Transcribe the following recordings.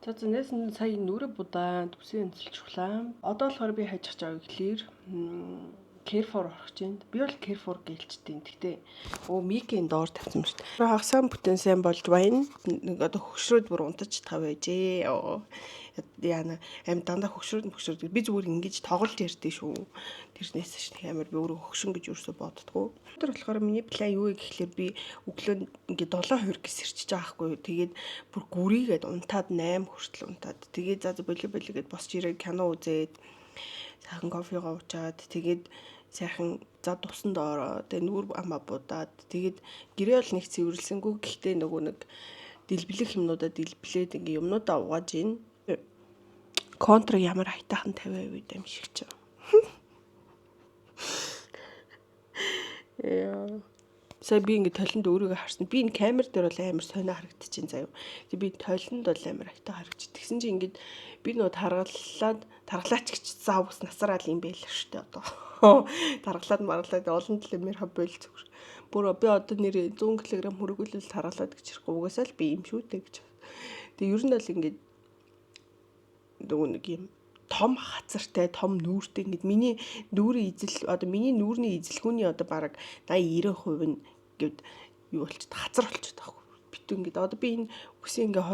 За нээс нь сая нүрэ будаа төсөө энцэлчихлаа. Одоо болохоор би хайж чаав гэхлээр Carrefour орох гэж. Би бол Carrefour гэлчтэй. Гэхдээ Микийн доор тавьсан шүү дээ. Хагасаа бүтэн сайн болж байна. Нэг одоо хөгшрөөд бүр унтаж тав байжээ. Яна аим дандаа хөгшрөөд би зүгээр ингэж тоглож ярьдээ шүү. Тэрнээс ш нэг амар би өөрөө хөгшин гэж юусоо боддгоо. Тэр болохоор миний план юу вэ гэхлээр би өглөө ингээд 7:20 гэс ирчихэж байгаа хгүй. Тэгээд бүр гүрийгээд унтаад 8 хүртэл унтаад. Тэгээд за болигээд босч ирээд кино үзээд сайхан кофегоо уучаад тэгээд сайхан за тусан доороо тэгээд нүур амаа будаад тэгээд гэрээ бол нэг цэвэрлсэнгүй гэхдээ нөгөө нэг дэлбэлэх юмнуудаа дэлблээд ингээ юмнуудаа угааж ийн. Контр ямар хайтаахан 50% юм шиг ч. Яа. Сая би ингээ толинд өөрийгөө харсан. Би энэ камер дээр бол амар сонио харагдчихээн заяа. Тэг би толинд бол амар хайтаа харагч. Тэгсэн чинь ингээд би нөгөө таргалаач гэж заавс насраал юм байл штэ одоо. Таргалаад олон төлөмөр хаббол зүгээр. Бүр би одоо нэр 100 кг хөргөлөл таргалаад гэж ирэхгүй угаасаа л би юм шүү дээ гэж. Тэг ер нь бол ингээд нөгөө нэг юм том хацартай, том нүүртэй ингээд миний нүүрийн эзэл одоо миний нүүрний эзэлгүүний одоо бараг 80-90% нь гэвд юу болчиход хацар болчиход байгаа хгүй. Бит ингээд одоо би энэ үсээ ингээ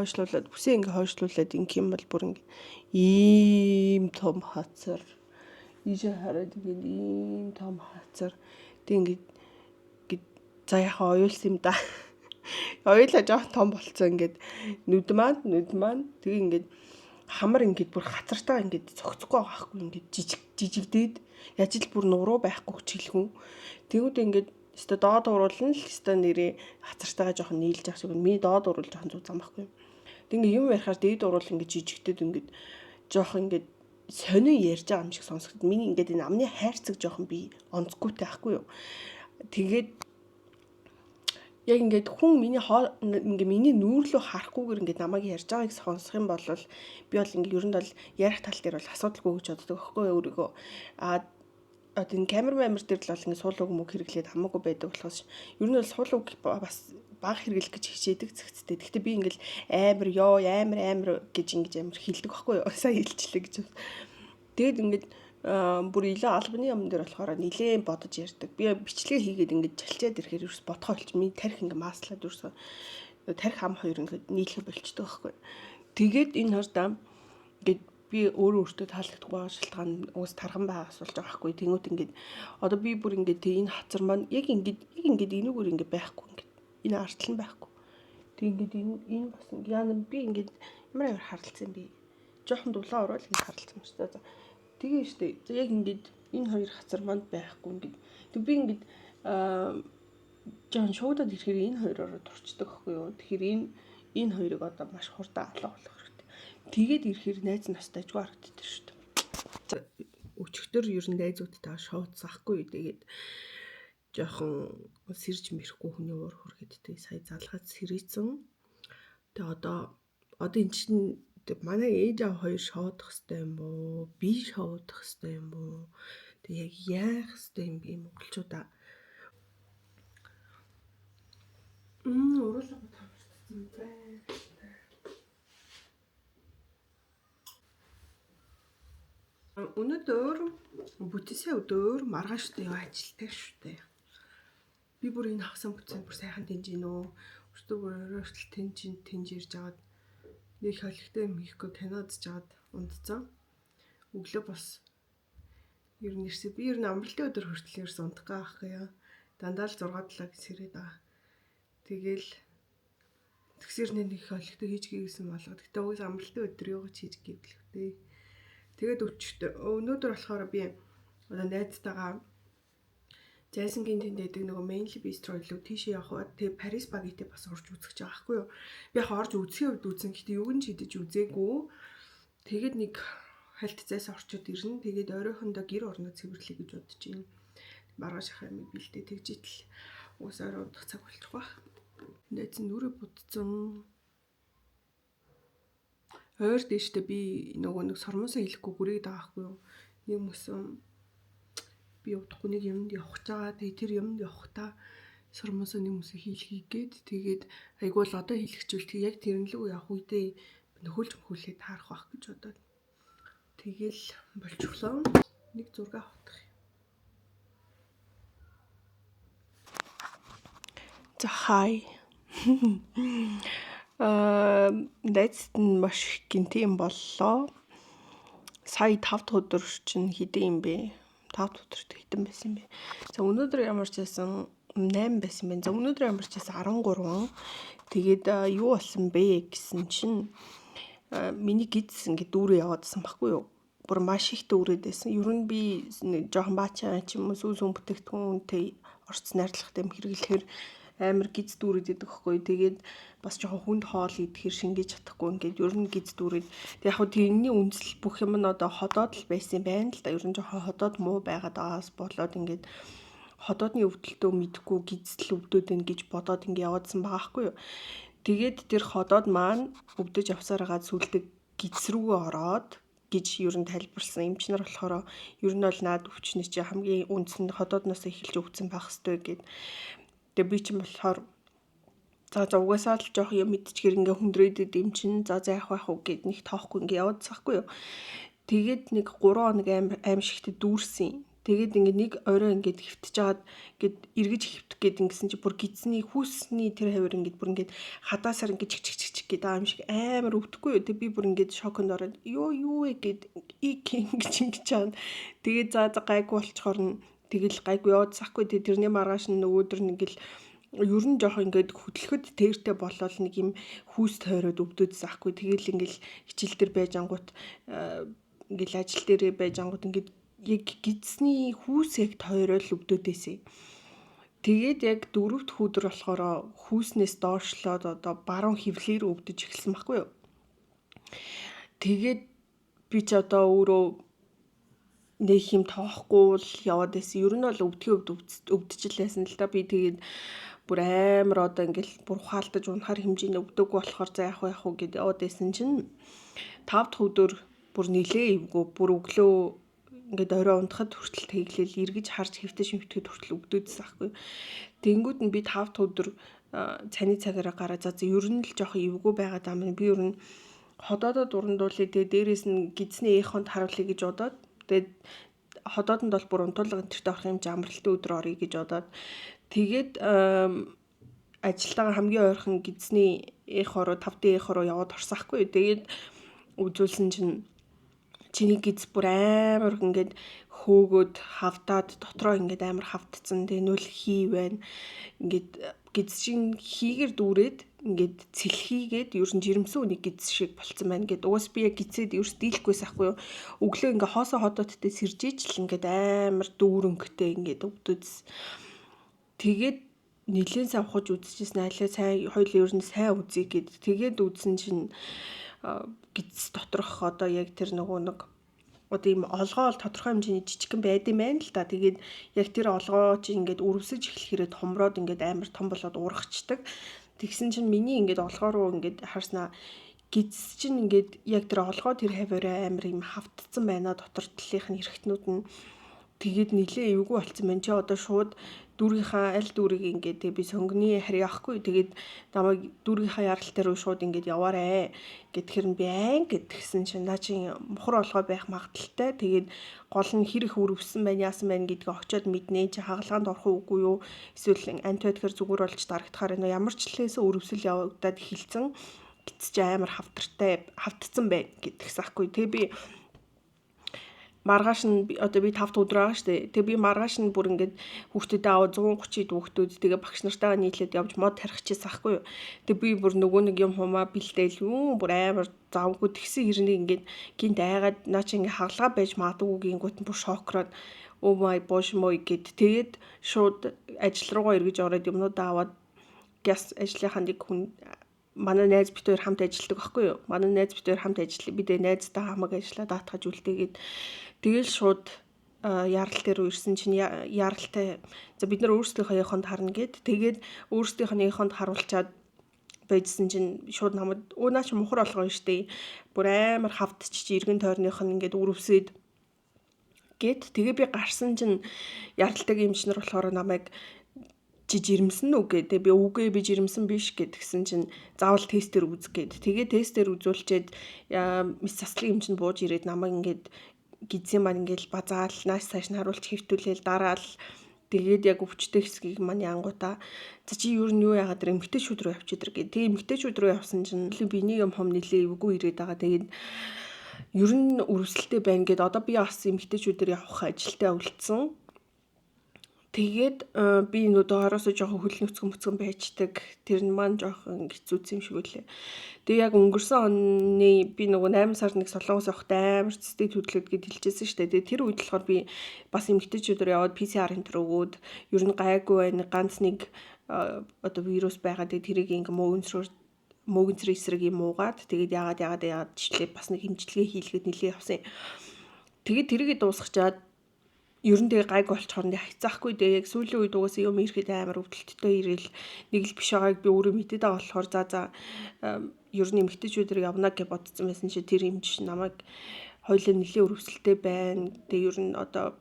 хойшлуулад инх юм бол бүр ингээ ийм том хацар. Ийшээ хараад ингээд ийм том хацар. Тэг ингээд за яхаа оюулсан юм да. Оюулаа жоох том болцсон ингээд нүд маань тэг ингээд хамар ингээд бүр хацартаа ингээд цогцохгүй байгаа хгүй ингээд жижигдээд яаж л бүр нуруу байхгүй чилгүн. Тэгвэл ингээд өстө доод уруулна л өстө нэрээ хацартайгаа жоохон нийлж явах шиг миний доод уруул жоохон зүг зам байхгүй. Тэг ингээд юм ярихаар дээд уруул ингээд жижигдээд ингээд жоохон ингээд сонио ярьж байгаа юм шиг сонсогдод миний ингээд энэ амны хайрцаг жоохон би онцгүйтэй байхгүй юу. Тэгээд яг ингээд хүн миний нүүрлөө харахгүйгээр ингээд намайг ярьж байгааг сонсох юм бол би бол ингээд ер нь бол ярих тал дээр бол асуудалгүй гэж боддог байхгүй өөрийгөө. Одоо энэ камер дээр л бол ингээд суул үг мөг хэрэглээд хамаагүй байдаг болохоос ер нь бол суул үг бас баг хэрэглэх гэж хичээдэг зэгцтэй. Гэхдээ би ингээд амар гэж ингэж амар хилдэг байхгүй юу. Сайн хэлчихлээ гэж. Тэгэд ингээд бүр илүү албаны юм дээр болохоор нилээн бодож ярьдаг. Би бичлэгээ хийгээд ингээд чалчаад ирэхээр ерөөс бодхоо болчих. Миний тарих ингээд маслаад ерөөс тарих ам хоёр ингээд нийлэх болчдөг байхгүй. Тэгээд энэ хоёртаа ингээд би өөртөө таалагдахгүй байгаа шалтгаан уус тархан байгаа асуулж байгаа байхгүй. Тэнгүүт ингээд одоо би бүр ингээд энэ хацар маань яг ингээд энүүгээр ингээд байхгүй ингээд энэ артлан байхгүй. Тэг ингээд энэ бас яа би ингээд ямар харилцсан би. Жохон дулаан орол ингээд харилцсан шүү дээ. Тэгээ штэ. Яг ингээд энэ хоёр хацар манд байхгүй ингээд. Тэг би ингээд жан шуудад ирэхээр энэ хоёроор турчдаг байхгүй юу. Тэгэхээр энэ хоёрыг одоо маш хурдан алга болох хэрэгтэй. Тэгээд ирэхээр найз настай ажгүй харагддаг штэ. Өчигдөр ер нь найзуудтай шоуцсахгүй. Тэгээд жоохон сэрж мэрэхгүй хүний уур хүргэдтэй сая залгаад сэрээсэн. Тэгээ одоо эн чинь манай ээж аав хоёр шоудах хэвээр юм боо? Би шоудах хэвээр юм боо? Тэг яг яах хэвээр юм бэ монголчуудаа? Уруулаа тавьчихсан бай. Өнөөдөр бүтээсээ өдөр маргааштай ажилтай шүтээ. Би бүр энэ хагасан бүтсэн бүр сайхан тэнжинөө. Өчтөр өрөөртөл тэнж ирж агаад нэг холигтой михгүй кино үзэж жаад унтцсан. Өглөө бас ер нь ирсэн. Би ер нь амралтын өдөр хүртэл ерөөс унтах gaах юм. Дандаа л 6-7 гэж сэрээд байгаа. Тэгэл тэгсэрний нэг холигтой хийж гээсэн болоод. Гэтэ уус амралтын өдөр юу гэж хийж гээвлэхтэй. Тэгээд өнөөдөр болохоор би одоо найзтайгаа Зайсангийн тэнд дэдэг нөгөө Mainly Bistro руу тийшээ явах. Тэгээ Paris Spaghetti бас орж үзэх гэж байгаа байхгүй юу. Би орж үзэхийн үед үзсэн. Гэтэ юг нь шидэж үзээгүй. Тэгээд нэг хальтцаас орчод ирнэ. Тэгээд оройхондоо гэр орноо цэвэрлэе гэж бодож байна. Маргааш ахаа юм бэлдээ тэгжитэл уус орой удах цаг болчих واخ. Найз нүрэ будцсан. Ойр дэжтэй би нөгөө нэг сормосоо хэлэхгүй гүрээд байгаа байхгүй юу. Юм өсөн би удахгүй нэг юмд явах чагаа. Тэгээ тэр юмд явахдаа сормосоо нэг хүмүүсээ хийлхийгээд тэгээд айгуул одоо хэлэхчүүл тэг яг тэрнлүү явах үедээ нөхөлж мөхөлээ таарах байх гэж бодоод тэгэл болчихлоо. Нэг зураг авах. За хай. That's маш гинти юм боллоо. Сая 5 дахь өдөр чинь хэдэн юм бэ? 5 дахь өдөрт хэдэн байсан юм бэ? За өнөөдөр ямар ч байсан 8 байсан байна. За өнөөдөр ямар ч байсан 13. Тэгээд юу болсон бэ гэсэн чинь миний гидс ингээд дүүрээ яваадсан байхгүй юу? Бүр маш их дүүрээд байсан. Ер нь би жоохон баачаа ч юм уу сүүс хүн бүтээгдэхүүнтэй орц найрлахтай хэрэглэхээр амар гидс дүүрээд байдаг хгүй. Тэгээд бас жоохон хүнд хоол идэхээр шингээж чадахгүй ингээд ер нь гидс дүүрээд. Тэг яг хөө тэрний үндэслэл бүх юм нь одоо ходоод л байсан байна л да. Ер нь жоохон ходоод муу байгаад байгаас болоод ингээд ходоодны өвдөлтөө мэдхгүй гидсэл өвдөд байна гэж бодоод ингээд яваадсан байгаа хгүй юу. Тэгээд тэр ходоод маань өвдөж явсараагаа сүлдэг гидс рүүгээ ороод гэж ер нь тайлбарлсан. Эмчнэр болохоор ер нь бол наад өвчнөс чи хамгийн үндсэн ходоодноос эхэлж өвдсөн байх ёстой гэд. Тэгээ би чинь болохоор за угаасаа л жоох юм мэдчихэр ингээ хүндрээдэд юм чинь за яах байх уу гэд нэг тоохгүй ингээ яваадсахгүй юу. Тэгээд нэг 3 хоног аимшигт дүүрсэн. Тэгээд ингээ нэг орой ингээ хөвтөж жагаад гээд эргэж хөвтөх гээд ингэсэн чи бүр гидсний хүүсний тэр хавар ингээ бүр ингээ хадаасаар ингээ чиг гээд аим шиг амар өвдөхгүй юу. Тэг би бүр ингээ шоконд ороод юу вэ гээд ингэж чаад. Тэгээд за гайгүй болчхоор нь тэгэл гайгүй яваадсахгүй. Тэрний маргааш нь нөгөөдөр нэгэл ер нь жоох ингээд хөдөлгөхөд тэртэй болол нэг юм хүүс тойроод өвдөөдсөн ахгүй. Тэгэл ингээл хичээл дээр байж ангууд ингээл ажил дээрээ байж ангууд ингээд яг гидсний хүүсийг тойрол өвдөөдөөсэй. Тэгээд яг 4-р өдөр болохоор хүүснээс доошлоод одоо баруун хөвлөөр өвдөж эхэлсэн байхгүй юу. Тэгээд би ч одоо өөрөө нэг юм тоохгүй л яваад байсан. Ер нь бол өвдгийн өвдөжлээсэн л да. Би тэгээд бүр амар одоо ингээл бүр ухаалтаж унахаар хэмжээний өвдөггүй болохоор за яах вэ гэд яваад байсан чинь 5 дахь өдөр бүр нилээ эвгүй бүр өглөө ингээд орой унтахад хүртэл тэглэл эргэж харж хэвтэж шимтгэхэд хүртэл өвдөөдсөн байхгүй. Тэнгүүд нь би 5 дахь өдөр цаны цагаараа гараа за ер нь л жоох эвгүй байгаад байгаа юм. Би ер нь ходоодоо дурандуулъя тэгээ дээрээс нь гидсний эхонд харуулъя гэж бодоод тэгээд ходоодонд бол бүр унтуулга энтертэй орох юм чи амралтын өдөр оръё гэж бодоод тэгээд ажилтайгаа хамгийн ойрхон гидсний эх ороо 5D эх ороо яваад орсаахгүй. Тэгээд үзүүлсэн чинь чиний гидс бүр амар ингээд хөөгөөд хавдаад дотроо ингээд амар хавдцсан. Тэгээ нүл хий байна. Ингээд гидс шин хийгэр дүүрээд ингээд цэлхийгээд ер нь жирэмсэн үний гидс шиг болцсон байна гэд. Уус би яг гидсэд ерөөс дийлэхгүйс ахгүй юу. Өглөө ингээд хоосоо ходоодтэй сэржээж л ингээд амар дүүрэнхтэй ингээд өвдөдс. Тэгээд нэлээд сайн ухаж үзчихсэн айлаа сайн хоёул ер нь сайн үзье гэд. Тэгээд үзсэн чинь гидс доторх одоо яг тэр нөгөө нэг одоо ийм олгоо бол тодорхой хэмжээний жижигхэн байдсан байна л да. Тэгээд яг тэр олгоо чи ингээд үрвсэж эхлэхээр томроод ингээд амар том болоод урагчдаг. Тэгсэн чинь миний ингээд олгоо руу ингээд харснаа гидс чинь ингээд яг тэр олгоо тэр хаваараа амар ийм хавтцсан байна. Дотор талынх нь эргэтнүүд нь тэгээд нилээ эвгүй болцсон байна. Чи одоо шууд дүүргийнхаа аль дүүрийг ингээд тэгээ би сонгоны харьяа ахгүй. Тэгээд намайг дүүргийнхаа яралтай руу шууд ингээд яваарэ гэхээр нь би гэдгсэн чинь наа чи мухар олгой байх магадaltaй. Тэгээд гол нь хэрэг өрөвсөн байна яасан байна гэдгийг очиод мэднэ. Чи хагалгаанд орох уугүй юу? Эсвэл антибиотикээр зүгээр болж дарагдахаар байна. Ямар ч лээс өрөвсөл явагдаад эхэлсэн. Гидс чи амар хавтцсан байна гэдгсэн ахгүй. Тэгээ би маргааш нь одоо би 5 дахь өдөр байгаа шүү дээ. Тэгээ би маргааш нь бүр ингээд хүүхдүүдэд аваад 130 хүүхдүүд тэгээ багш нартайгаа нийлээд явж мод тархичихсан ахгүй юу. Тэгээ би бүр нөгөө нэг юм хумаа бэлдээл юм бүр амар завгүй тэгсэн хэрнийг ингээд гинт айгаад наа чи ингээд хагалгаа байж магадгүй гингүүт нь бүр шокроод oh my gosh мой гэд тэгээд шууд ажил руугаа эргэж ороод юмнуудаа аваад гяс ажлынхаа нэг хүн манай найз бид хоёр хамт ажилладаг байхгүй юу. Манай найз бид хоёр хамт ажиллаа. Бид найзтай хамаг ажиллаа даатгаж үлдээгээд тэгэл шууд ярал дээр ирсэн чинь яралтай за бид нар өөрсдийнхөө яхонд харна гэд тэгээд өөрсдийнхөө яхонд харуулчаад байжсэн чинь шууд намайг наа чи мухар олгоо штэ бүр амар хавдчих чи эргэн тойрных нь ингээд үрвсээд гэд тэгээ би гарсан чинь яралтайгийн эмчнэр болохоор намайг чи жирэмсэн үү гэдэг. Би үгүй би жирэмсэн биш гэдгсэн чинь заавал тестээр үз гээд. Тэгээ тестээр үзүүлчихэд мис заслын эмч нь бууж ирээд намайг ингээд гидсэн маань ингээд базаал нааш цааш нь харуулж хэвтүүлээл дараал тэгээд яг өвчтэй хэсгийг маань янгуудаа за чи юу яагаад тэр эмгтээчүүд рүү явчих дэр гэ. Тэгээ эмгтээчүүд рүү явсан чинь биний юм хом нилээ эвгүй ирээд байгаа. Тэгээд ер нь өрөвсөлтэй байна гэд одоо би бас эмгтээчүүдээр явах ажилтаа үлдсэн. Тэгээд би нөгөө ороосоо жоохон хөл нүцгэн байждаг. Тэр нь маань жоохон хэцүүц юм шиг үлээ. Тэгээ яг өнгөрсөн оны би нөгөө 8 сард нэг солонгос явахдаа амар цэцтэй хөдлөд гэд хэлчихсэн шүү дээ. Тэгээ тэр үед болохоор би бас эмгтээчүүдээр яваад PCR энэ төр өгөөд ер нь гайгүй байна. Ганц нэг одоо вирус байгаа. Тэгээ тэрийг ингээ мөөгөнцөр эсрэг юм уугаад тэгээд яагаад жишлээ бас нэг хэмжлэгээ хийлгээд нилээ явсан. Тэгээд тэрийгээ дуусгачаад ер нь тэгээ гайг болчхоор нь хайцаахгүй дээ. Яг сүүлийн үед угаасаа юм ирэхэд амар өвдөлттэй ирээл нэг л биш байгааг би өөрөө мэдээд байгаа болохоор за ер нь эмгтээчүүдээр явна гэж бодсон байсан чи тэр эмч намайг хоёулаа нэлээд өрөвсөлтэй байна. Тэгээ ер нь одоо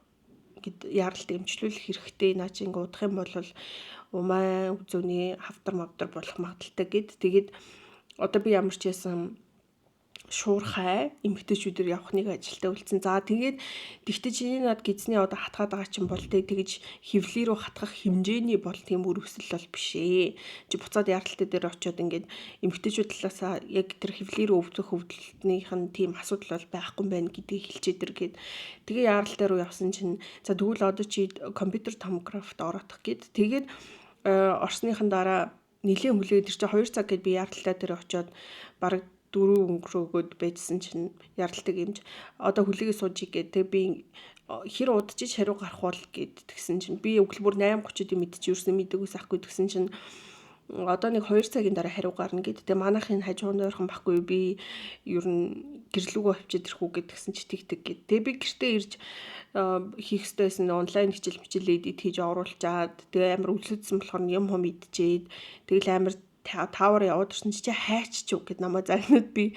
яаралт эмчлүүлэх хэрэгтэй. Наа чи ингээ удах юм бол умаа үзүүний хавдар болох магадaltaй гэд. Тэгээд одоо би ямар ч яасан шуурхай эмгтээчүүдээр явах нэг ажилтаа үлдсэн. За тэгээд тэгтээ чиний над гизний одоо хатгаад байгаа чинь бол тэгж хөвлий рүү хатгах хэмжээний бол тийм өрөвсөл бол биш ээ. Чи буцаад яралтай дээр очиод ингээд эмгтээчүүд талаасаа яг тэр хөвлий рүү өвдөх өвдөлтнийх нь тийм асуудал бол байхгүй байна гэдгийг хэлчихэд тэргээд тэгээ яралтай руу явсан чинь за тэгвэл одоо чи компьютер томографт ороодох гэд. Тэгээд орсныхан дараа нэлээд хүлээгээд тэр чинь 2 цаг гэд би яралтай дээр очиод бараг 4 өнгөрөөгөөд байжсэн чинь яралтыг юмж одоо хүлээгээ суужиг гэдэг би хэр удажиж хариу гарах бол гэд тэгсэн чинь би өглөө бүр 8:30-д мэдчих юусэн мэдэгүйс ахгүй тэгсэн чинь одоо нэг 2 цагийн дараа хариу гарна гэд. Тэгээ манайхын хажуунаархан байхгүй би ер нь гэрлүүгөө авчид ирэх үү гэдгсэн чи тэгдэг гэд. Тэгээ би гэртээ ирж хийх ёстойсэн онлайн хичээлээд хийж оруулчаад тэгээ амар үлдсэн болохоор юм хом идчихэд тэгэл амар таавар яваад ирсэн чи хайчч уу гэд намайг загнаад би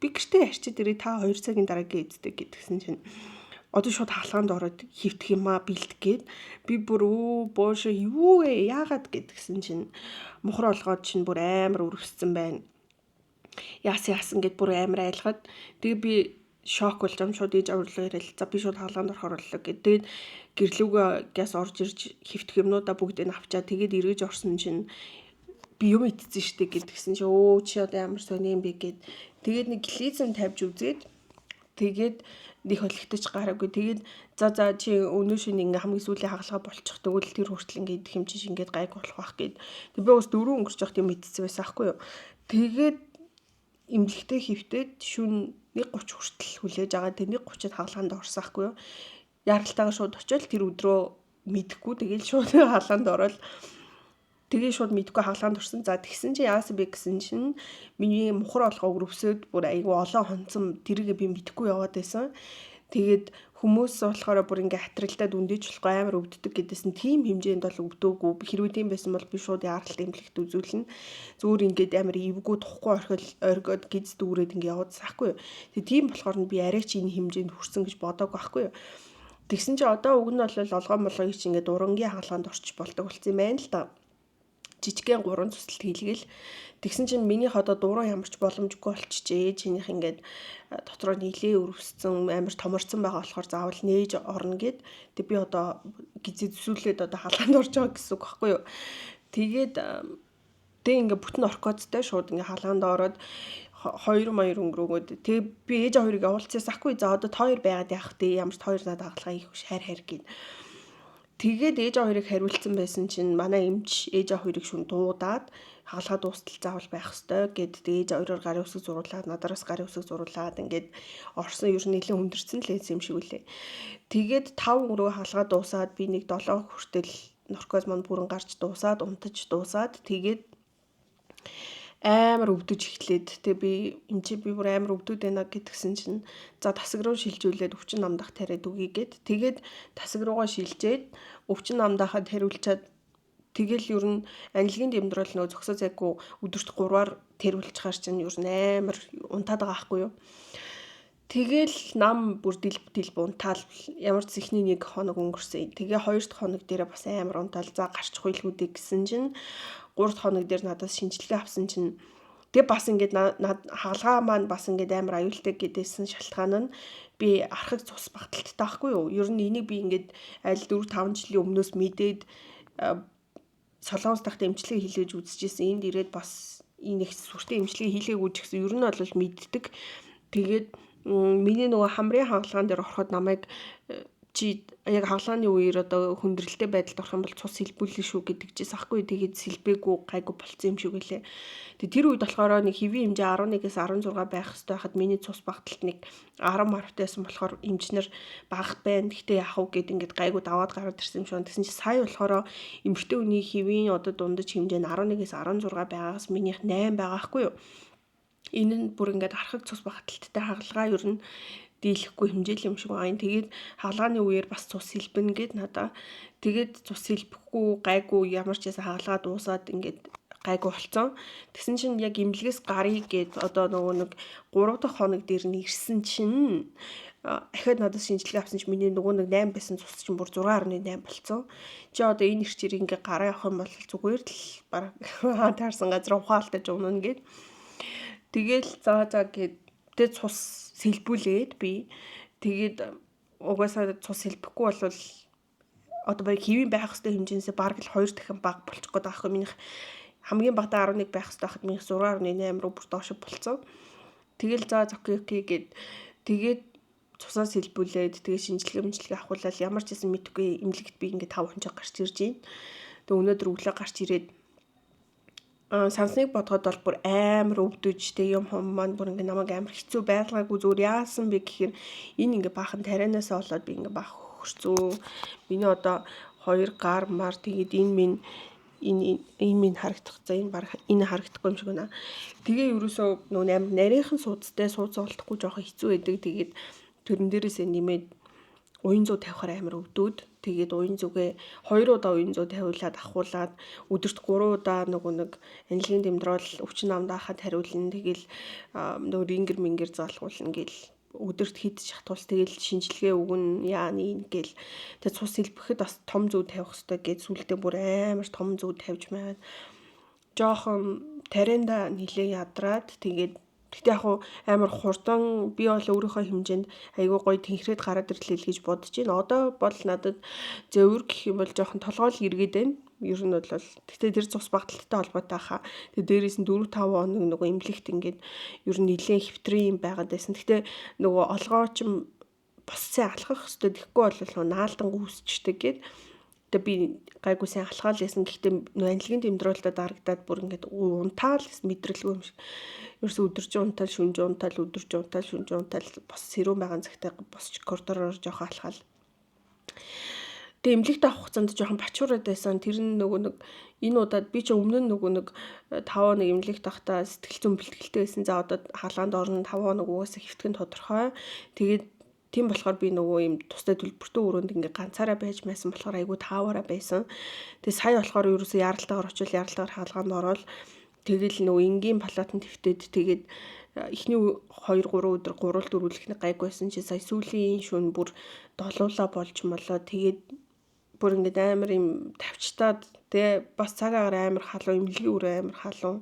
гэртээ ярьчид ирээ та 2 цагийн дараа гээддэг гэдгсэн чинь одоо шууд хаалганд ороод хөвтөх юмаа бэлтгэгээд би бүр боош юу вэ яагаад гэдгсэн чинь мухар олгоод чинь бүр амар өрөвссөн байна. Яасан гэд бүр амар айлгаад тэгээ би шок болж ам шууд ээж авирлаа ярил. За би шууд хаалганд орохоор боллоо гэд. Тэгээд гэрлүүгээс орж ирж хөвтөх юмнуудаа бүгдийг нь авчаад тэгээд эргэж орсон чинь би юм идсэн штэ гэдгсэн чи чи одоо ямар сони юм бэ гэд. Тэгээд нэг глизм тавьж үзээд тэгээд нэг холигтож гараагүй. Тэгээд за чи өнөө шин ингээ хамгийн сүүлийн хагалгаа болчих. Тэгвэл тэр хүртэл ингээ идэх юм чи ингээд гайг болох байх гэд. Тэг би бас 4 өнгөрч явах юм идсэн байсан аахгүй юу. Тэгээд эмнэлэгтэй хөвтөд шүн 1:30 хүртэл хүлээж байгаа. Тэг 1:30-д хагалгаанд орсон аахгүй юу. Яралтайгаа шууд очивол тэр өдрөө мэдэхгүй. Тэгээд шууд хаалганд ороод тэгээ шууд мэдгүй хаалганд орсон. За тэгсэн чи яасан бэ гэсэн чинь миний мухар олгоо өрөвсөд бүр айгүй олон хонцом тэргээ би мэдгүй яваад байсан. Тэгээд хүмүүс болохоор бүр ингээ хатралдаад үндэж болохгүй амар өвддөг гэдээсэн тийм хэмжээнд бол өвдөөгүй. Хэрвээ тийм байсан бол би шууд яралт эмнэлэгт үзүүлнэ. Зүгээр ингээд амар эвгүй тухгүй орхиод гиз дүүрээд ингээ яваад сахгүй. Тэгээ тийм болохоор би арай ч энэ хэмжээнд хүрсэн гэж бодоагүй байхгүй юу. Тэгсэн чи одоо уг нь бол олгоо молгоёг чи ингээ дурангийн хаалганд орчих болдог болсон юм байна л да. Жижигхэн 3 цэцэлт хийлгээл тэгсэн чинь минийх одоо дуран ямарч боломжгүй болчихжээ. Чинийх ингээд дотроо нийлээ өрөвссөн амар томорсон байгаа болохоор заавал нээж орно гэд. Тэг би одоо гизээ зүсүүлээд одоо хаалганд орж байгаа гэсэн үг байхгүй юу. Тэгээд тэг ингээд бүтэн оркодтой шууд ингээд хаалганд ороод 2 маяр өнгөрөөгөөд тэг би ээж хоёрыг явуулчихсан ахгүй. За одоо та хоёр байгаад яах вэ? Ямар ч та хоёр надад хаалгаа их хайр гэд. Тэгээд ээж хоёрыг хариулсан байсан чинь манай эмч ээж хоёрыг шүн дуудаад хаалгаа дуустал заавал байх ёстой гэд ээж хоёроор гарын үсэг зуруулаад надараас гарын үсэг зуруулаад ингээд орсон ер нь нэлээд хүндэрсэн л юм шиг үлээ. Тэгээд 5 өнгөрөө хаалгаа дуусаад би нэг 7 хүртэл наркоз манд бүрэн гарч дуусаад унтаж дуусаад тэгээд амар өвдөж эхлээд тэг би бүр амар өвдөд байна гэдгсэн чинь за тасаг руу шилжүүлээд өвчин намдах тариад үгүй гэд. Тэгээд тасаг руугаа шилжээд өвчин намдаахаа тариулчаад тэгэл ер нь анилгийн дэмдрэл нөө зөксөө зайгүй өдөрт 3-аар тариулчихаар чинь ер нь амар унтаад байгаа байхгүй юу. Тэгэл нам бүр дил унтаал ямар ч ихний 1 хоног өнгөрсөн. Тэгээ 2 дахь хоног дээр бас амар унтаал за гарчих хуйлгүүдээ гэсэн чинь 3 дахь хоног дээр надаас шинжилгээ авсан чинь тэгээ бас ингээд хаалгаа маань бас ингээд амар аюултай гэдээсэн шалтгаан нь би архаг цус багталттай байхгүй юу? Ер нь энийг би ингээд аль 4-5 жилийн өмнөөс мэдээд Солонгос дахь эмчилгээ хийлгэж үзчихсэн. Энд ирээд бас энэ их сүртэй эмчилгээ хийлгээгүй ч гэсэн ер нь бол мэддэг. Тэгээд миний нөгөө хамрын хаалгаан дээр ороход намайг чи яг хаалгааны үеэр одоо хүндрэлтэй байдалд орох юм бол цус сэлбүүлнэ шүү гэдэг чийсэн ахгүй. Тэгээд сэлбээгүй гайгүй болцсон юм шиг үлээ. Тэгээд тэр үед болохоор нэг хэвийн хэмжээ 11-ээс 16 байх хэрэгтэй хахад миний цус багталт нэг 10 марвтайсан болохоор эмчнэр багт байна. Гэхдээ яах вэ гэд ингээд гайгүй даваад гараад ирсэн юм шиг. Тэгсэн чи сая болохоор эмэгтэй хүний хэвийн одоо дундаж хэмжээ нь 11-ээс 16 байгаагаас минийх 8 байгаа хгүй юу. Энэ нь бүр ингээд архаг цус багталттай хаалгаа ер нь дийлэхгүй хэмжээл юм шиг байна. Тэгээд хаалгааны үеэр бас цус сэлбэнэ гэд надаа. Тэгээд цус сэлбэхгүй гайгүй ямар ч ясаа хаалгаа дуусаад ингээд гайгүй болцсон. Тэгсэн чинь яг имлэгээс гарыг гэд одоо нөгөө нэг 3 дахь хоног дээр нь ирсэн чинь ахиад надад шинжилгээ авсан чинь миний нөгөө нэг 8 байсан цус чинь бүр 6.8 болцсон. Чи одоо энэ ирчээр ингээ гараа явах юм бол зүгээр л бараг таарсан газар ухаалтаж унана гэд. Тэгэл за гэд тэ цус сэлбүүлээд би тэгээд угаасаа цус сэлбэхгүй болвол одоо баг хэвийн байх хэвээр хэмжээнээс баг л 2 дахин баг болчих гээд байгаа юм. Минийх хамгийн багтаа 11 байх хэвээр хахад минийх 6.8 руу бүр доош болцсон. Тэгэл за окей гэд тэгээд цусаа сэлбүүлээд тэгээд шинжилгээ авахуулаад ямар ч юм мэдгүй эмнэлэгт би ингээ 5 хоног гарч ирж байна. Тэгээд өнөөдөр өглөө гарч ирээд сансныг бодоход бол бүр амар өвдөж тэг юм хом маань бүр ингээ намайг амар хэцүү байлгаагүй зүгээр яасан бэ гэхээр энэ ингээ баахан тарианаас болоод би ингээ баах хөрцөө. Миний одоо 2 гар мар тэгээд энэ минь харагдах. За энэ баг энэ харагдахгүй юм шиг байна. Тэгээ ерөөсөө нөө амар нарийнхан суудтай сууц олдохгүй жоохон хэцүү байдаг. Тэгээд тэрэн дээрээсээ нэмээд уян зүү тавихаар амар өвдөөд тэгээд уян зүгээ 2 удаа уян зүү тавиулаад ахуулаад өдөрт 3 удаа нэг анилгын дэмдрол өвчин намдаа хахад хариулна. Тэгэл нөгөө рингер мингер залгуулна гэл өдөрт хидж хатуул тэгэл шинжилгээ өгнө яаны гэл тэгээд цус сэлбэхэд бас том зүү тавих хэрэгтэй гэж сүултээ бүр амар том зүү тавьж байгаад жоохон тарианда нилээ ядраад тэгээд Гэтэ яг амар хурдан би бол өөрийнхөө хэмжээнд айгүй гоё тэнхрээд гараад ирлээ л гэж бодож байна. Одоо бол надад зөвөр гэх юм бол жоохон толгойл эргээд байна. Ер нь бол гэтэ тэр цус багталттай холбоотой хаа. Тэгээ дээрээс нь 4-5 хоног нөгөө эмнэлэгт ингээд ер нь нэлээд хэвтрийн юм байгаад байсан. Гэтэ нөгөө олгооч босцсон алхах хөстө тэгэхгүй бол наалдан гүйсчдэг гээд тэгээ би гайгүй сайн алхаал байсан. Гэхдээ нөгөө анилгын дэмдрүүлэлтэд дарагдаад бүр ингээд унтаал мэдрэлгүй юм шиг. Ерөөс өдөржин унтаал, шүнжин унтаал, өдөржин унтаал, шүнжин унтаал бос сэрүүн байгаа цагтаа босч коридороор жоохон алхаал. Тэгээ эмнэлэгт авах хугацаанд жоохон бачуураад байсан. Тэр нь нөгөө нэг энэ удаад би ч өмнө нь нөгөө нэг 5 хоног эмнэлэгт авахдаа сэтгэл зүйн бэлтгэлтэй байсан. За одоо хаалгаанд орно 5 хоног угаасаа хэвтгэн тодорхой. Тэгээд тийм болохоор би нөгөө юм тустай төлбөртөө өрөөнд ингээ ганцаараа байж байсан болохоор айгүй тааваараа байсан. Тэгээ сая болохоор ерөөсөө яралтаагаар очил яралтаагаар хаалгаанд ороод тэгэл нөгөө энгийн палатанд твтээд тэгээд эхний 2-3 өдөр гурвал дөрвөлхний гайгүйсэн чи сая сүүлийн шөнө бүр долуулаа болж молоо тэгээд бүр ингээд амар юм тавчтаад тэгээ бас цагаагаар амар халуун эмнэлгийн үр амар халуун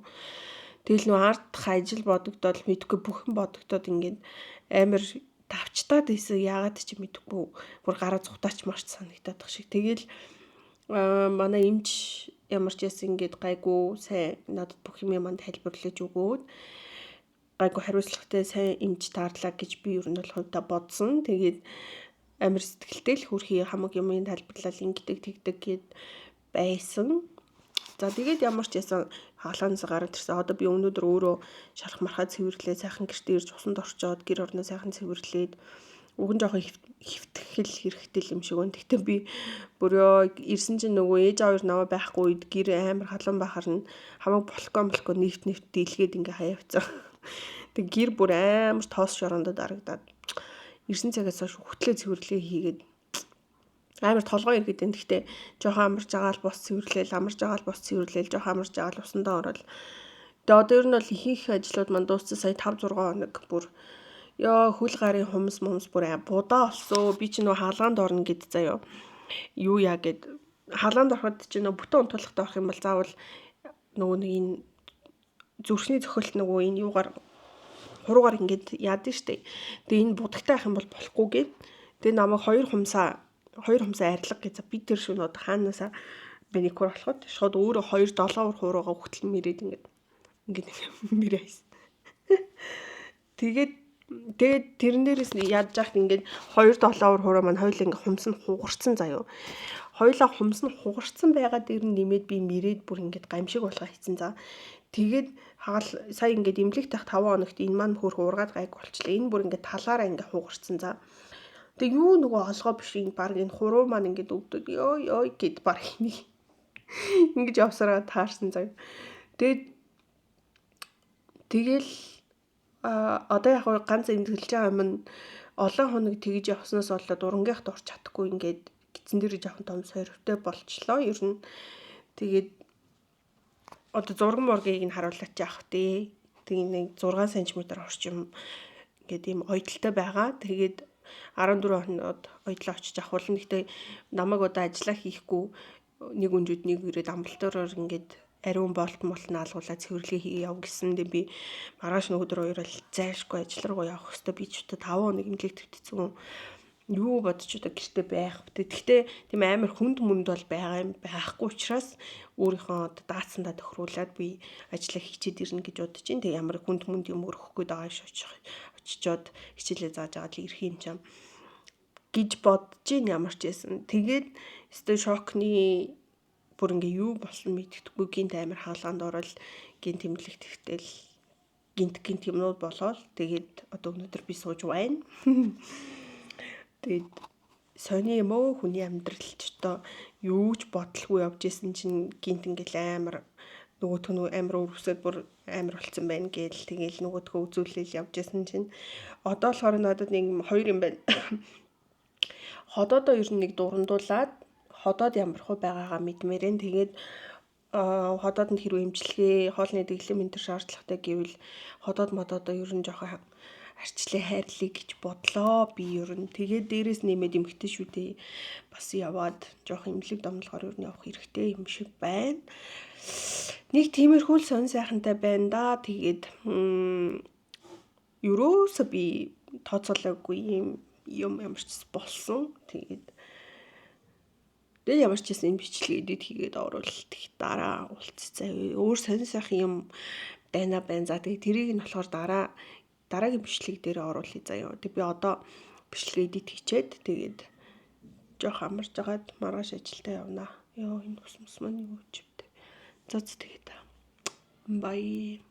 тэгэл нөгөө ардх ажил бодогдоод мэдгүй бүхэн бодогдоод ингээд амар тавчтаад байсан яагаад ч мэдгүй бүр гараа зутаач марч санагдаад тах шиг тэгэл манай эмч ямар ч яс ингээд гайгүй сайн надад бүх юм манд тайлбарлаж өгөөд гайгүй хариуцлагатай сайн эмч таарлаа гэж би ер нь бол хувьдаа бодсон. Тэгээд амар сэтгэлтэй л хөрхий хамаг юмын тайлбарлал ингэдэг тэгдэг гэд байсан. За тэгээд ямар ч ясан хаалгаанаас гараад ирсэн. Одоо би өнөөдөр өөрөө шалах мархаа цэвэрлээ сайхан гэртээ ирж усанд орчоод гэр орноо сайхан цэвэрлээд уг нь жоохон хөвтгөл хэрэгтэй юм шиг байна. Тэгтээ би бүрөө ирсэн чинь нөгөө ээж аваар наваа байхгүй үед гэр амар халуун байхаар нь хамаг болохгүй нэвт дийлгээд ингээ хаяавцсан. Тэг гэр бүр амар тоос шорондод дарагдаад ирсэн цагаас хойш хөтлөө цэвэрлэгээ хийгээд амар толгой иргэд энэ. Тэгтээ жоохон амарч байгаа л бос цэвэрлээл жоохон амарч байгаа л усандаа ороод. Тэгээ одоо ер нь бол ихэнх ажлууд маань дууссан сая 5-6 хоног бүр Ёо хөл гарын хумс бүр будаа олсоо. Би ч нөө хаалгаанд орно гэд заяа. Юу яа гэд хаалгаанд ороход ч нөө бүтэн унтуулгатай орох юм бол заавал нөгөө нэг энэ зүрхний цохилт нөгөө энэ юугаар хуруугаар ингээд яадсан штэ. Тэгээ энэ будагтай ах юм бол болохгүй гэд. Тэгээ намайг хоёр humсаа арилга гэж би тэр шөнөд хаанасаа бэникур болоход шууд өөрөө 2 долоовор хуруугаа хөтөл мэрээд ингээд мэрээс. Тэгээд тэрэн дээрээс ядж яхад ингээд 2 долоовор хуруу маань хоёул ингээд хумс нь хугарцсан заяо. Хоёулаа хумс нь хугарцсан байгаа дээр нь нэмээд би мэрээд бүр ингээд гамшиг болгоо хийцэн за. Тэгээд сая ингээд эмнэлэгт тах 5 хоногт энэ маань хөрх ургаад гайг болчлаа. Энэ бүр ингээд талаараа ингээд хугарцсан за. Тэг юу нөгөө олгоо биш энэ баг энэ хуруу маань ингээд өвдөд ёо гэд баг нэг ингэж явсараа таарсан заяа. Тэгэл одоо яг ганц эмгэлж байгаа юм нь олон хоног тэгж явснаас болоод урангийнхд орч чадахгүй ингээд гидсэн дээр жоохон том сорвтой болчлоо. Ер нь тэгээд одоо зурган моргийг нь харуулж яах вэ? Тэгээ нэг 6 см орчим ингээд ийм ойдолтой байгаа. Тэгээд 14 хоноод ойдлоо очиж авах болно. Гэхдээ намайг одоо ажиллаа хийхгүй нэг өнжид нэг ирээд амбалтаараар ингээд ариун болт наалгуулаад цэвэрлэгээ хийе яв гэсэн. Тэгээ би маргааш нь өдөр хоёр л зайлшгүй ажил руу явах хэвээр би ч одоо 5 хоног имлэг твтцэн юу бодож одоо гэртээ байх. Гэхдээ тийм амар хүнд бол байгаа юм байхгүй учраас өөрийнхөө одоо даацсандаа тохируулаад би ажиллаа хийчихэд ирнэ гэж бодож чинь. Тэг ямар хүнд юм өрөхгүй байгаа ш очичоод хичээлээ зааж аваад ирэх юм чам гэж бодож чинь ямар ч байсан. Тэгээд өстой шокны бүр ингээ юу болсон мэддэхгүй гинт амар хаалганд орол гинт тэмлэгт ихтэл гинт юмнууд болоод тэгээд одоо өнөөдөр би сууж байна. Тэгээд сони юм уу хүний амьдрал ч одоо юу ч бодлогүй явж исэн чинь гинт ингээл амар нөгөө амар өрөвсөд бүр амар болцсон байна гээл тэгээл нөгөөдхөө үзүүлэл явж исэн чинь одоо болохоор надад нэг 2 юм байна. Ходоодоо ер нь нэг дурандуулаад ходоод ямар хөө байгаагаа мэдмээрэн тэгээд ходоодонд хэрвээ эмчилгээ хоолны дэглэм энэ төр шаардлагатай гэвэл ходоодоо ер нь жоохон арчлаа хайрлаа гэж бодлоо би ер нь. Тэгээд дээрээс нэмээд эмхтэй шүү дээ. Бас яваад жоох имлэг домлохоор ер нь явах хэрэгтэй юм шиг байна. Нэг тиймэрхүү л сонь сайхантай байна да. Тэгээд ерөөсөө би тооцоолоогүй юм ямар ч болсон. Тэгээд ямар ч юм бичлэг эдит хийгээд оруулалт их дараа уулзцаа. Өөр сонь сайхан юм байна. За тэгээд тэрийг нь болохоор дараагийн бичлэг дээр оруулъя заяа. Тэг би одоо бичлэг эдит хийчээд тэгээд жоох амарч агаад маргааш ажилдаа явна. Ёо энэ ус маань юу ч юм бэ. За тэгээд бай.